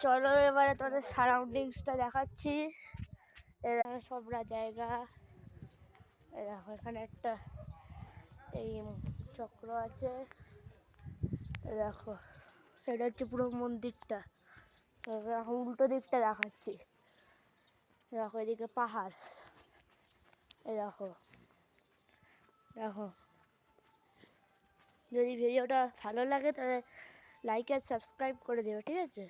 চলো এবারে তোদের সারাউন্ডিংসটা দেখাচ্ছি। এরা সবরা জায়গা, দেখো এখানে একটা এই চক্র আছে, দেখো সেটা হচ্ছে পুরো মন্দিরটা। এখন উল্টো দিকটা দেখাচ্ছি, দেখো এদিকে পাহাড়, এই দেখো দেখো। যদি ভিডিওটা ভালো লাগে তাহলে লাইক আর সাবস্ক্রাইব করে দেবে, ঠিক আছে?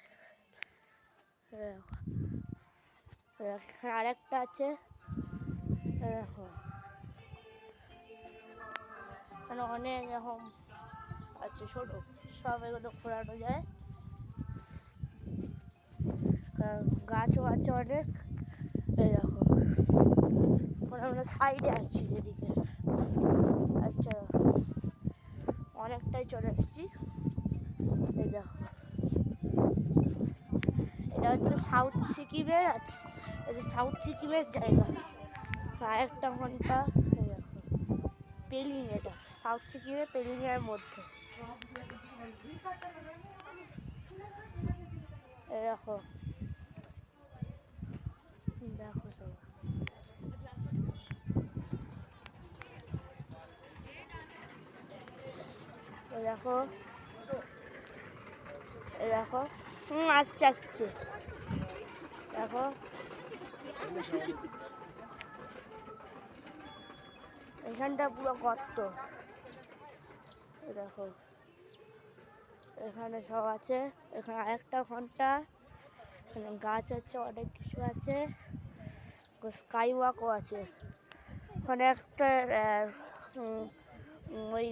আরেকটা আছে, দেখো মানে অনেক এরকম আছে ছোটো, সব এগুলো ঘোরানো যায়। গাছও আছে অনেক, এই দেখো আমরা সাইডে আছি এদিকে। আচ্ছা অনেকটাই চলে এসেছি, এই দেখো এটা হচ্ছে সাউথ সিকিমের, এটা সাউথ সিকিমের জায়গা। আরেকটা ঘন্টা, এই দেখো পেলিং, এটা সাউথ সিকিমের পেলিংয়ের মধ্যে। এই দেখো দেখো সব দেখো, দেখো আসছে আসছে, দেখো এখানটা পুরো গর্ত, দেখো এখানে সব আছে। এখানে আরেকটা ঘন্টা, এখানে গাছ আছে, অনেক কিছু আছে, স্কাই ওয়াকও আছে। ওখানে একটা ওই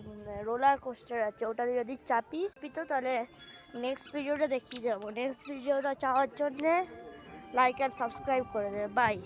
রোলার কোস্টার আছে, ওটাতে যদি চাপি তো তাহলে নেক্সট ভিডিওটা দেখিয়ে যাবো। নেক্সট ভিডিওটা চাওয়ার জন্যে লাইক আর সাবস্ক্রাইব করে দেবে। বাই।